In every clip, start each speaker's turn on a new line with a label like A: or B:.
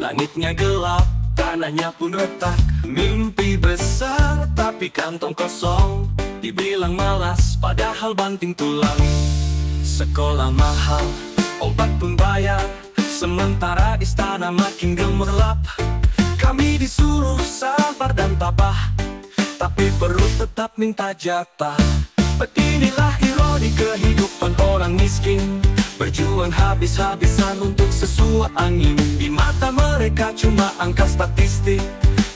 A: Langitnya gelap, tanahnya pun retak. Mimpi besar tapi kantong kosong. Dibilang malas padahal banting tulang. Sekolah mahal, obat pun bayar. Sementara istana makin gemerlap. Kami disuruh sabar dan tabah, tapi perut tetap minta jatah. Beginilah ironi kehidupan orang miskin, berjuang habis-habisan untuk sesuap angin. Di mata mereka cuma angka statistik,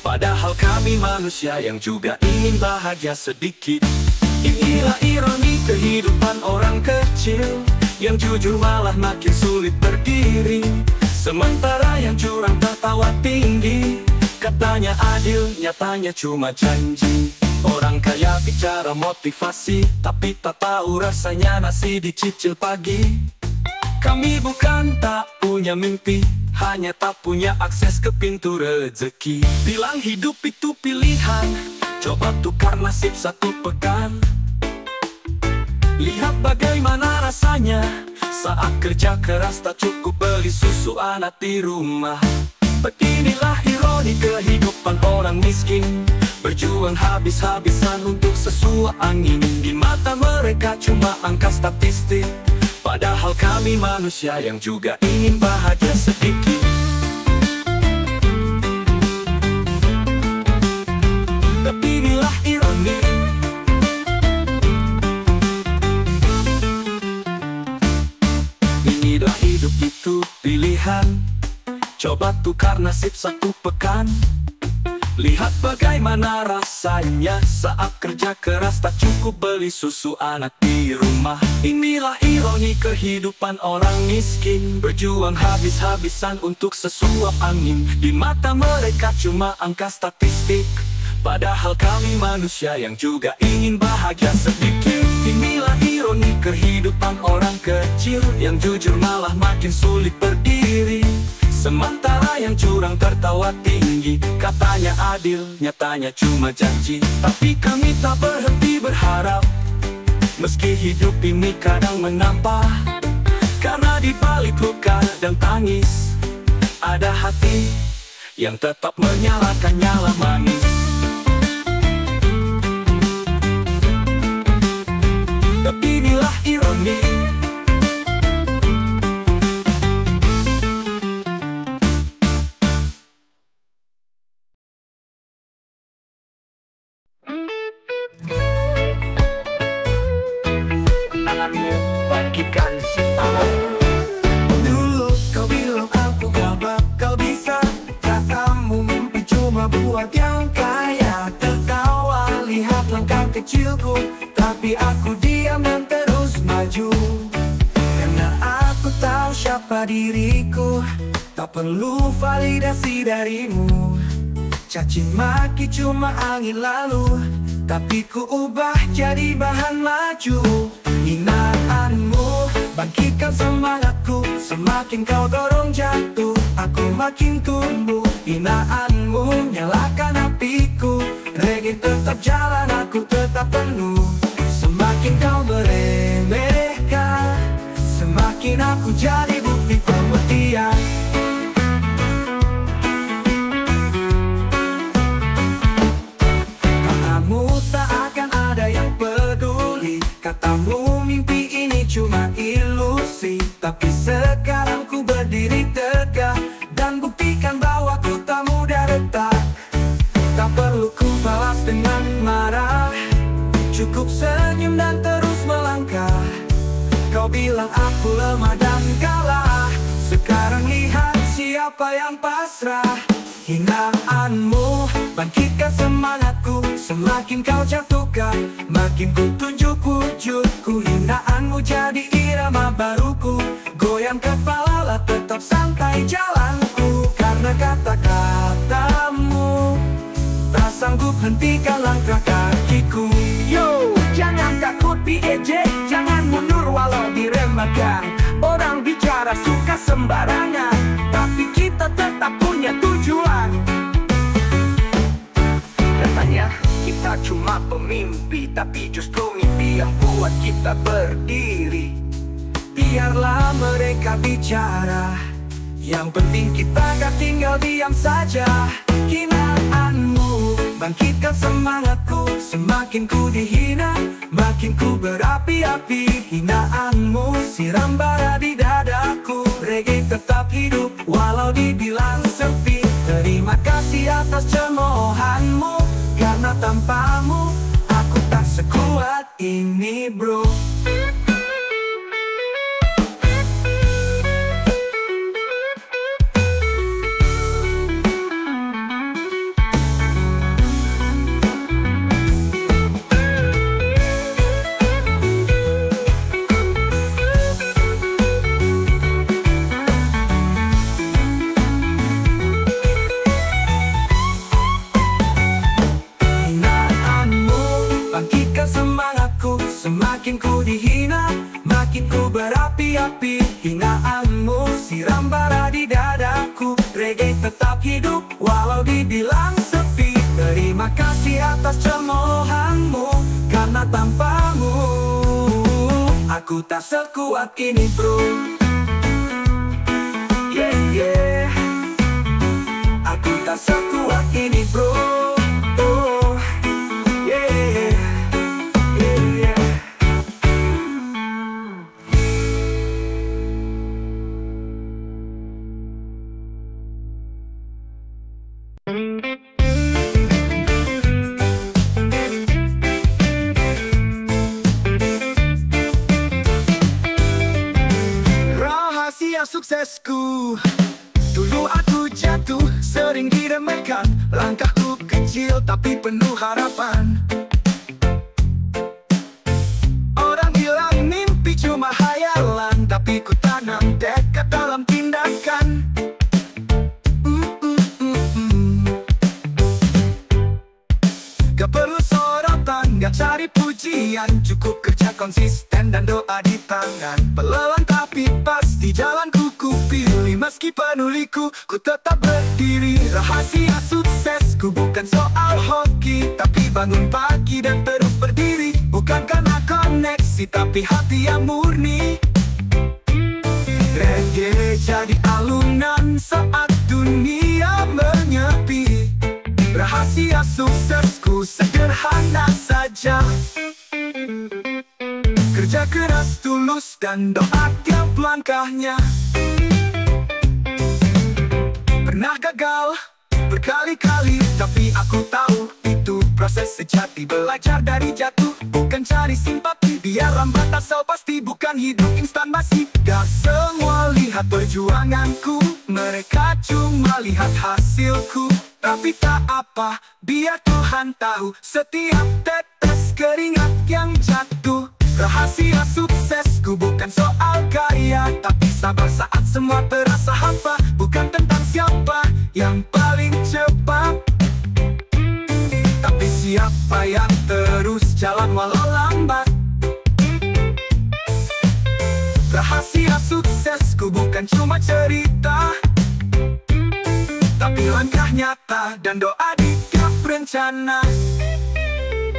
A: padahal kami manusia yang juga ingin bahagia sedikit. Inilah ironi kehidupan orang kecil, yang jujur malah makin sulit berdiri. Sementara yang curang tertawa tinggi, katanya adil, nyatanya cuma janji. Orang kaya bicara motivasi, tapi tak tahu rasanya nasi dicicil pagi. Kami bukan tak punya mimpi, hanya tak punya akses ke pintu rezeki. Bilang hidup itu pilihan, coba tukar nasib satu pekan. Lihat bagaimana rasanya saat kerja keras tak cukup beli susu anak di rumah. Beginilah ironi kehidupan orang miskin, berjuang habis-habisan untuk sesuap angin. Di mata mereka cuma angka statistik, padahal kami manusia yang juga ingin bahagia sedikit. Beginilah ironi. Inilah hidup itu pilihan, coba tukar nasib satu pekan. Lihat bagaimana rasanya saat kerja keras tak cukup beli susu anak di rumah. Inilah ironi kehidupan orang miskin, berjuang habis-habisan untuk sesuap angin. Di mata mereka cuma angka statistik, padahal kami manusia yang juga ingin bahagia sedikit. Inilah ironi kehidupan orang kecil, yang jujur malah makin sulit berdiri. Sementara yang curang tertawa tinggi, katanya adil, nyatanya cuma janji. Tapi kami tak berhenti berharap, meski hidup ini kadang menampar. Karena di balik luka dan tangis, ada hati yang tetap menyalakan nyala manis. Tapi inilah ironi. Bangkitkan semangat. Dulu kau bilang aku gak bakal bisa, katamu mimpi cuma buat yang kaya. Tertawa lihat langkah kecilku, tapi aku diam dan terus maju. Karena aku tahu siapa diriku, tak perlu validasi darimu. Caci maki cuma angin lalu, tapi ku ubah jadi bahan maju. Hinaanmu bangkitkan semangatku, semakin kau dorong jatuh, aku makin tumbuh. Hinaanmu nyalakan apiku, reggae tetap jalan, aku tetap penuh. Semakin kau meremehkan, semakin aku jadi bukti pembuktian. Katamu tak akan ada yang peduli, katamu mimpi ini cuma ilusi. Tapi sekarang ku berdiri tegak dan buktikan bahwa ku tak mudah retak. Tak perlu ku balas dengan marah, cukup senyum dan terus melangkah. Kau bilang aku lemah dan kalah, sekarang lihat siapa yang pasrah. Hinaanmu bangkitkan semangatku, semakin kau jatuhkan, makin ku tunjuk wujudku. Hinaanmu jadi irama baruku, goyang kepala lah tetap santai jalanku. Karena kata-katamu tak sanggup hentikan langkah kakiku.
B: Yo, jangan takut diejek, jangan mundur walau diremehkan. Orang bicara suka sembarangan, tapi kita tetap punya tujuan. Katanya kita cuma pemimpi, tapi justru mimpi yang buat kita berdiri.
A: Biarlah mereka bicara,
B: Yang penting kita gak tinggal diam saja. Hinaanmu bangkitkan semangatku. Semakin ku dihina, makin ku berapi-api. Hinaanmu siram bara di dadaku. Reggae tetap hidup walau dibilang sepi. Terima kasih atas cemoohanmu, karena tanpamu aku tak sekuat ini bro. Semakin ku dihina, makin ku berapi-api. Hinaanmu siram bara di dadaku. Reggae tetap hidup walau dibilang sepi. Terima kasih atas cemoohanmu, karena tanpamu aku tak sekuat ini bro. Yeah, yeah. Aku tak sekuat ini bro. Oh, yeah.
C: Rahasia suksesku, dulu aku jatuh, sering diremehkan. Langkahku kecil tapi penuh harapan. Orang bilang mimpi cuma hayalan, tapi ku tanam tekad dalam tindakan. Gak perlu sorotan, gak cari pujian. Cukup kerja konsisten dan doa di tangan. Pelelan tapi pasti jalanku ku pilih. Meski penuh liku, ku tetap berdiri. Rahasia suksesku bukan soal hoki, tapi bangun pagi dan terus berdiri. Bukan karena koneksi, tapi hati yang murni. Reggae jadi alunan saat dunia menyepi. Rahasia suksesku sederhana saja. Kerja keras tulus dan doa tiap langkahnya. Pernah gagal berkali-kali, tapi aku tahu itu proses sejati. Belajar dari jatuh, bukan cari simpati. Biar lambat asal pasti, bukan hidup instan basi. Gak semua lihat perjuanganku, mereka cuma lihat hasilku. Tapi tak apa, biar Tuhan tahu setiap tetes keringat yang jatuh. Rahasia suksesku bukan soal gaya, tapi sabar saat semua terasa hampa. Bukan tentang siapa yang paling cepat, tapi siapa yang terus jalan walau lambat. Rahasia suksesku bukan cuma cerita, tapi langkah nyata dan doa di tiap rencana.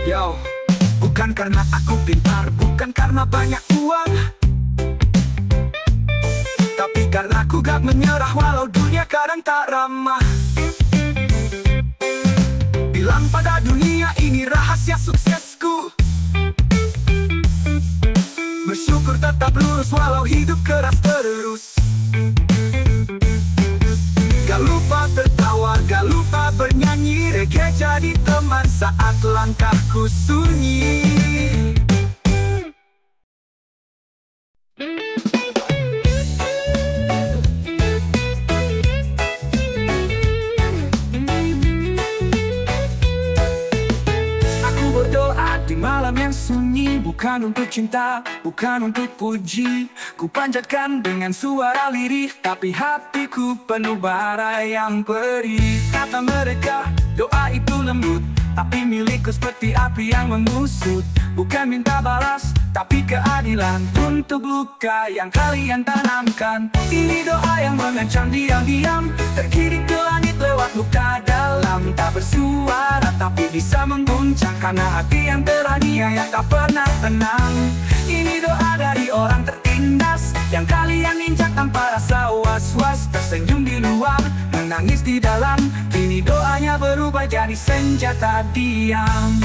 C: Yo, bukan karena aku pintar, bukan karena banyak uang, tapi karena aku gak menyerah walau dunia kadang tak ramah. Bilang pada dunia ini rahasia suksesku. Bersyukur tetap lurus walau hidup keras terus. Gak lupa tertawa, gak lupa bernyanyi. Reggae jadi teman saat langkahku sunyi. Aku berdoa di malam yang sunyi, bukan untuk cinta, bukan untuk puji. Ku panjatkan dengan suara lirih, tapi hatiku penuh bara yang perih. Kata mereka, doa itu lembut, tapi milikku seperti api yang mengusut. Bukan minta balas, tapi keadilan untuk luka yang kalian tanamkan. Ini doa yang mengancam diam-diam, terkirim ke langit lewat luka dalam. Tak bersuara, tapi bisa mengguncang.
B: mengguncang, karena hati yang teraniaya tak pernah tenang. Ini doa dari orang tertindas yang kalian injak tanpa rasa was-was. Tersenyum di luar, menangis di dalam. Kini doanya berubah jadi senjata diam.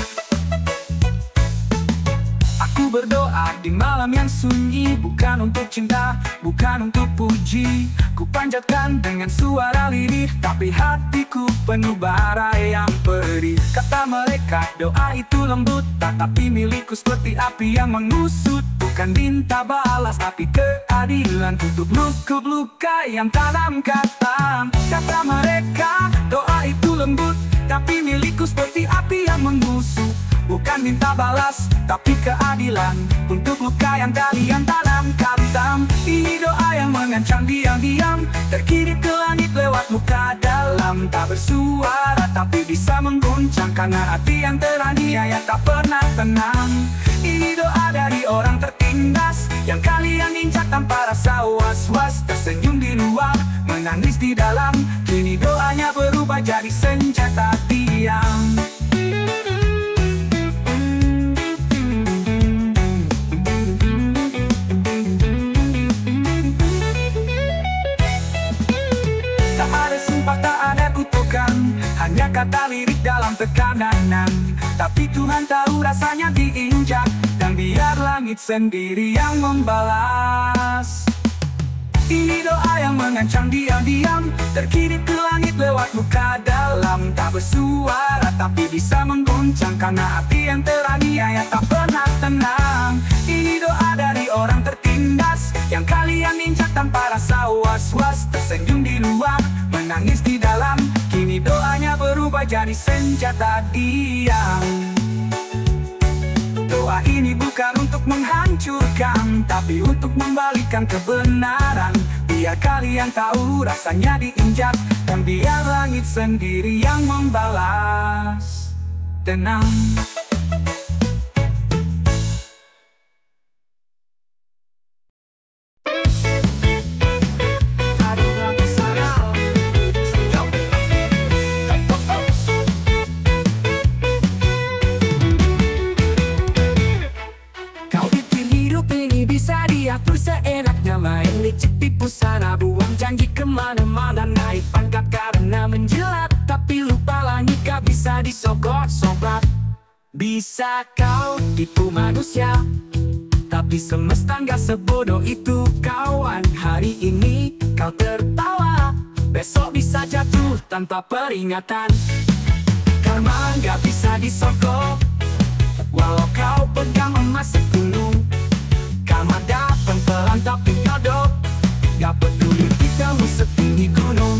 B: Aku berdoa di malam yang sunyi, bukan untuk cinta, bukan untuk puji. Ku panjatkan dengan suara lirih, tapi hatiku penuh bara yang perih. Kata mereka doa itu lembut, tetapi milikku seperti api yang mengusut. Bukan minta balas, tapi keadilan untuk luka-luka yang tanam kata. Kata mereka doa itu lembut, tapi milikku seperti api yang mengusut. Bukan minta balas, tapi keadilan untuk luka yang kalian tanam katam. Ini doa yang mengancam diam-diam, terkirim ke langit lewat luka dalam. Tak bersuara tapi bisa mengguncang, karena hati yang teraniaya tak pernah tenang. Ini doa dari orang tertindas yang kalian injak tanpa rasa was-was. Tersenyum di luar, menangis di dalam. Kini doanya berubah jadi senjata diam. Tak ada kutukan, hanya kata lirik dalam tekanan. Tapi Tuhan tahu rasanya diinjak, dan biar langit sendiri yang membalas. Ini doa yang mengancam diam-diam, terkirim ke langit lewat luka dalam. Tak bersuara tapi bisa mengguncang, karena hati yang teraniaya tak pernah tenang. Ini doa dari orang tertindas yang kalian injak tanpa rasa was-was. Tersenyum di luar, menangis di dalam. Kini doanya berubah jadi senjata diam. Doa ini bukan untuk menghancurkan, tapi untuk membalikan kebenaran. Biar kalian tahu rasanya diinjak, dan biar langit sendiri yang membalas. Tenang. Diatur seenaknya, main licik tipu sana, buang janji kemana-mana, naik pangkat karena menjilat. Tapi lupa langit gak bisa disogok sobat. Bisa kau tipu manusia, tapi semesta gak sebodoh itu kawan. Hari ini kau tertawa, besok bisa jatuh tanpa peringatan. Karma gak bisa disogok, walau kau pegang emas segunung. Karma datang pelan tapi nyodok, gak peduli kamu setinggi gunung.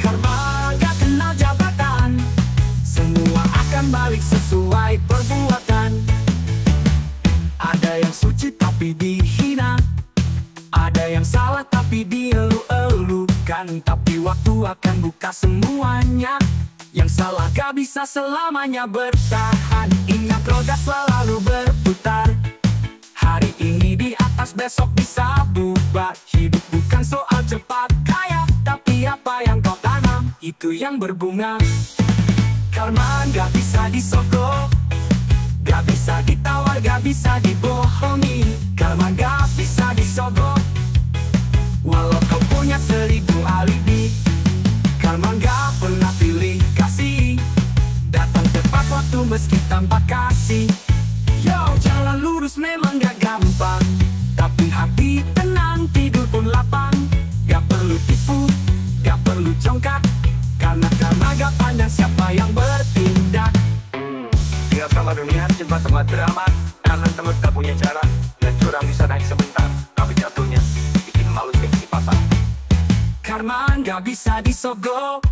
B: Karma gak kenal jabatan, semua akan balik sesuai perbuatan. Ada yang suci tapi dihina, ada yang salah tapi dielu-elukan. Tapi waktu akan buka semuanya, yang salah gak bisa selamanya bertahan. Ingat roda selalu berputar, hari ini di atas besok bisa bubar. Hidup bukan soal cepat kaya, tapi apa yang kau tanam, itu yang berbunga. Karma gak bisa disogok, gak bisa ditawar, gak bisa dibohongi. Karma gak bisa disogok, walau kau punya 1000 alibi. Karma gak pernah pilih kasih, datang tepat waktu meski tanpa kasih. Yo, jalan lurus memang gak gampang, tapi hati tenang, tidur pun lapang. Gak perlu tipu, gak perlu congkak, karena karma gak pandang siapa yang bertindak.
C: Biarkanlah dunia cepat tempat beramat, karena temen gak punya cara. Dan curang bisa naik sebentar, tapi jatuhnya bikin malu gengsi pasar.
B: Karma gak bisa disogok,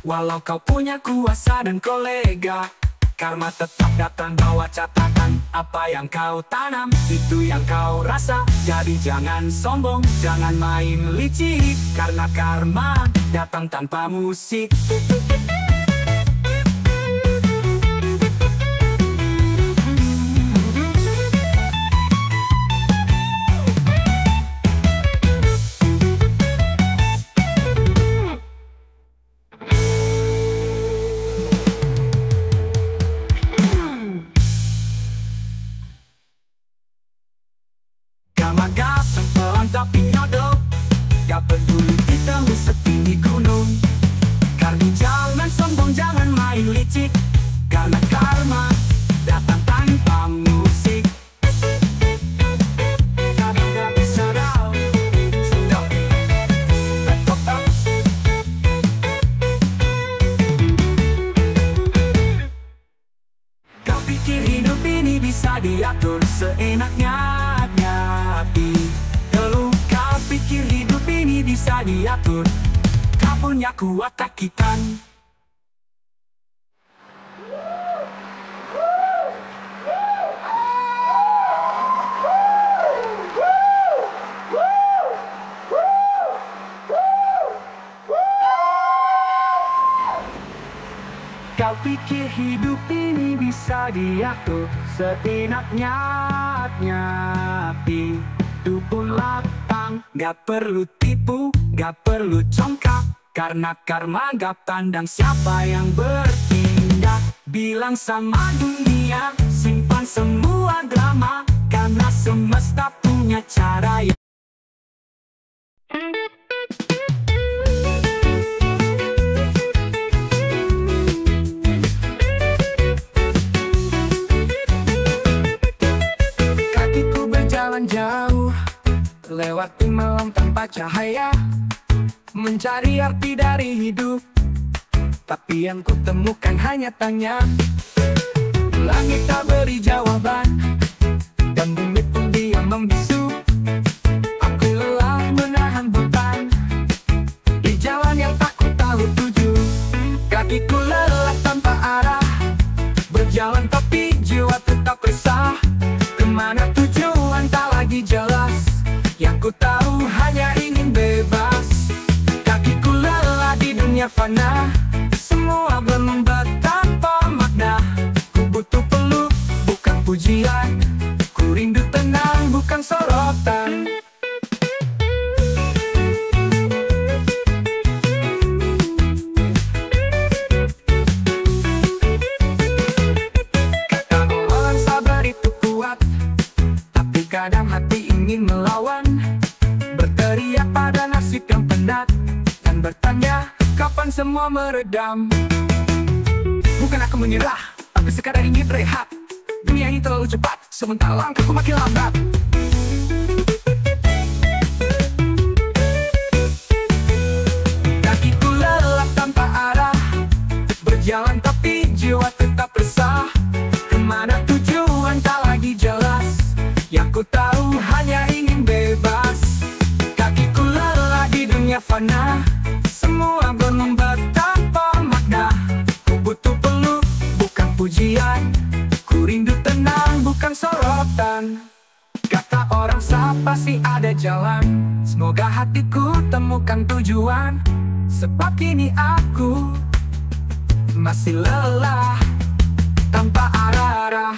B: walau kau punya kuasa dan kolega. Karma tetap datang bawa catatan, apa yang kau tanam, itu yang kau rasa. Jadi jangan sombong, jangan main licik, karena karma datang tanpa musik. diatur seenaknya. Tapi kalau kau pikir hidup ini bisa diatur, kau punya kuat takitan. Kau pikir hidup ini bisa diatur seenaknya. Itu pun lapang, gak perlu tipu, gak perlu congkak. Karena karma gak pandang siapa yang bertindak. Bilang sama dunia, simpan semua drama, karena semesta punya cara yang jauh, lewati malam tanpa cahaya, mencari arti dari hidup. Tapi yang kutemukan hanya tanya. Langit tak beri jawaban, dan bumi pun diam membisu. Aku lelah menahan beban di jalan yang tak ku tahu tuju. Kakiku lelah tanpa arah, berjalan tapi jiwa tetap resah. Kemana tujuan tak lagi jelas, yang ku tahu hanya ingin bebas. Kakiku lelah di dunia fana, semua berlomba tanpa makna. Ku butuh peluk, bukan pujian, ku rindu tenang, bukan sorotan. Kata orang sabar itu kuat, tapi kadang hati ingin melawan. Berteriak pada nasib yang penat, dan bertanya kapan semua meredam. Bukan aku menyerah, tapi sekadar ingin rehat. Dunia ini terlalu cepat, sementara langkahku makin lambat. Kakiku lelah tanpa arah, berjalan tapi jiwa tetap resah. Kemana tujuan tak lagi jelas, yang ku tahu hanya ingin bebas. Kakiku lelah di dunia fana, semua berlomba tanpa makna. Ku butuh peluk, bukan pujian, ku rindu tenang, bukan sorotan. Kata orang pasti ada jalan, semoga hatiku temukan tujuan. Sebab kini aku masih lelah tanpa arah.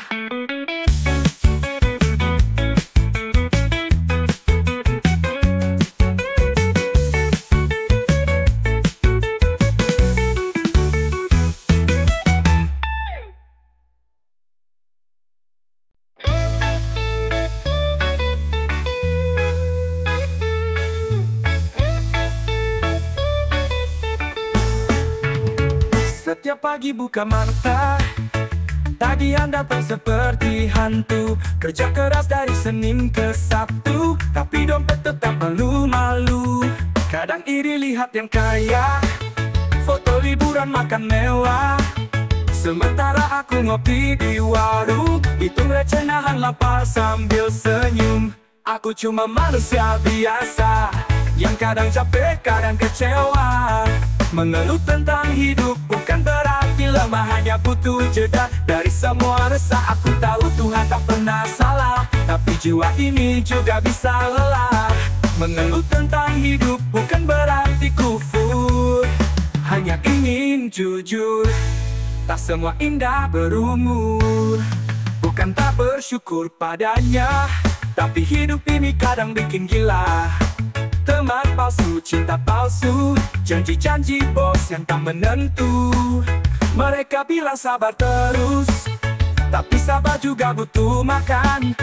B: Setiap pagi buka mata, tagihan datang seperti hantu. Kerja keras dari Senin ke Sabtu, tapi dompet tetap malu-malu. Kadang iri lihat yang kaya, foto liburan makan mewah. Sementara aku ngopi di warung, hitung recehan lapar sambil senyum. Aku cuma manusia biasa, yang kadang capek, kadang kecewa. Mengeluh tentang hidup bukan berarti lemah, hanya butuh jeda dari semua resah. Aku tahu Tuhan tak pernah salah, tapi jiwa ini juga bisa lelah. Mengeluh tentang hidup bukan berarti kufur, hanya ingin jujur. Tak semua indah berumur, bukan tak bersyukur padanya, tapi hidup ini kadang bikin gila. Teman palsu, cinta palsu, janji-janji bos yang tak menentu. Mereka bilang sabar terus, tapi sabar juga butuh makan.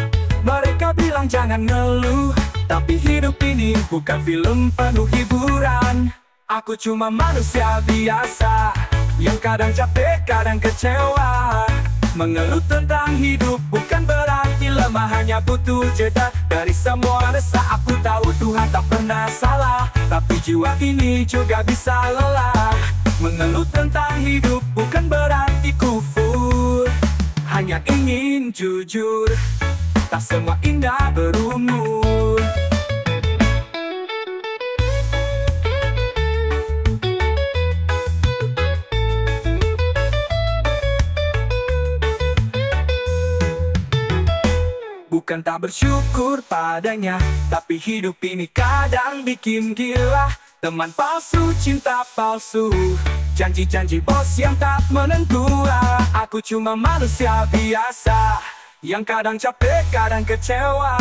B: Mereka bilang jangan ngeluh, tapi hidup ini bukan film penuh hiburan. Aku cuma manusia biasa, yang kadang capek, kadang kecewa. Mengeluh tentang hidup bukan berarti lemah, hanya butuh jeda dari semua resah. Aku tahu Tuhan tak pernah salah, tapi jiwa ini juga bisa lelah. Mengeluh tentang hidup bukan berarti kufur, hanya ingin jujur. Tak semua indah berumur. Bukan tak bersyukur padanya, tapi hidup ini kadang bikin gila. Teman palsu, cinta palsu, janji-janji bos yang tak menentu. Aku cuma manusia biasa yang kadang capek, kadang kecewa.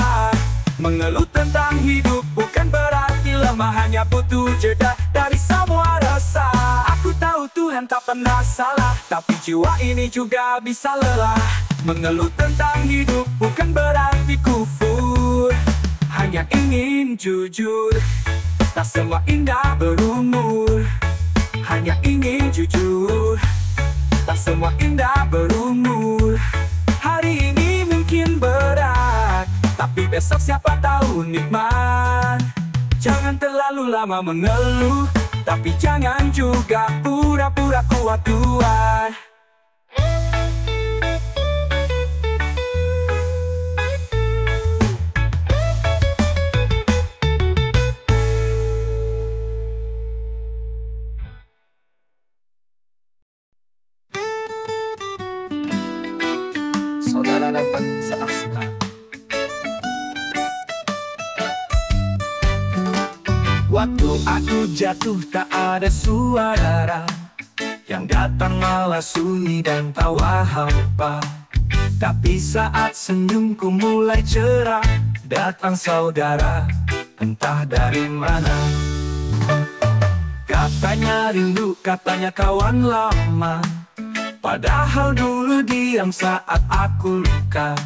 B: Mengeluh tentang hidup bukan berarti lemah, hanya butuh jeda dari semua rasa. Aku tahu Tuhan tak pernah salah, tapi jiwa ini juga bisa lelah. Mengeluh tentang hidup bukan berarti kufur, hanya ingin jujur. Tak semua indah berumur, hanya ingin jujur. Tak semua indah berumur. Hari ini mungkin berat, tapi besok siapa tahu nikmat. Jangan terlalu lama mengeluh, tapi jangan juga pura-pura kuat Tuhan.
C: Saudara dapat saksikan.
B: Waktu aku jatuh tak ada suara, yang datang malah sunyi dan tawa hampa. Tapi saat senyumku mulai cerah, datang saudara, entah dari mana. Katanya rindu, katanya kawan lama, padahal dulu diam saat aku luka.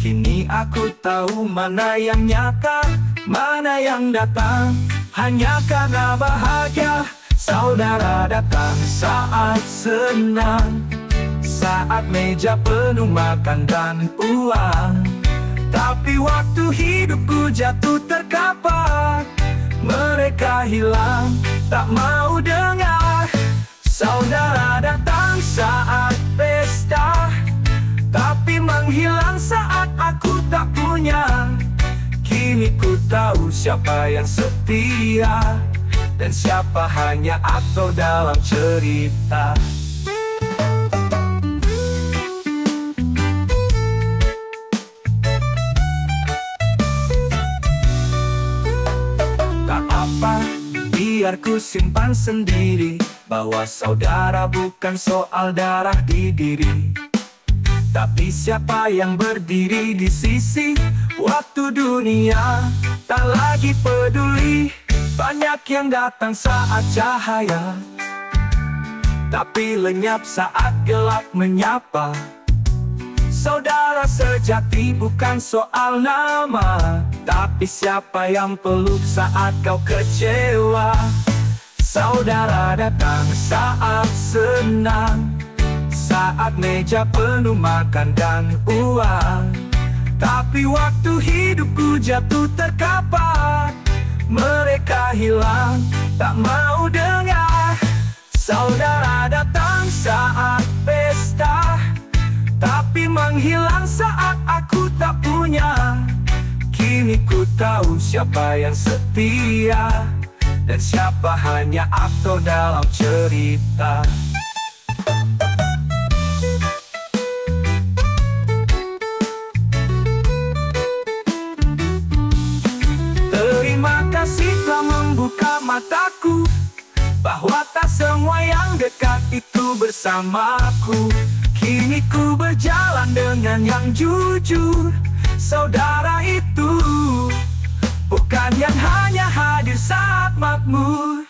B: Kini aku tahu mana yang nyata, mana yang datang hanya karena bahagia. Saudara datang saat senang, saat meja penuh makan dan uang. Tapi waktu hidupku jatuh terkapar, mereka hilang, tak mau dengar. Saudara datang saat pesta, tapi menghilang saat aku tak punya. Kini ku tahu siapa yang setia, dan siapa hanya aktor dalam cerita. Tak apa, biar ku simpan sendiri, bahwa saudara bukan soal darah di diri, tapi siapa yang berdiri di sisi waktu dunia tak lagi peduli. Banyak yang datang saat cahaya, tapi lenyap saat gelap menyapa. Saudara sejati bukan soal nama, tapi siapa yang peluk saat kau kecewa. Saudara datang saat senang, saat meja penuh makan dan uang. Tapi waktu hidupku jatuh terkapar, mereka hilang, tak mau dengar. Saudara datang saat pesta, tapi menghilang saat aku tak punya. Kini ku tahu siapa yang setia, dan siapa hanya aktor dalam cerita. Terima kasih telah membuka mataku, bahwa tak semua yang dekat itu bersamaku. Kini ku berjalan dengan yang jujur. Saudara itu bukan yang hanya hadir saat makmur,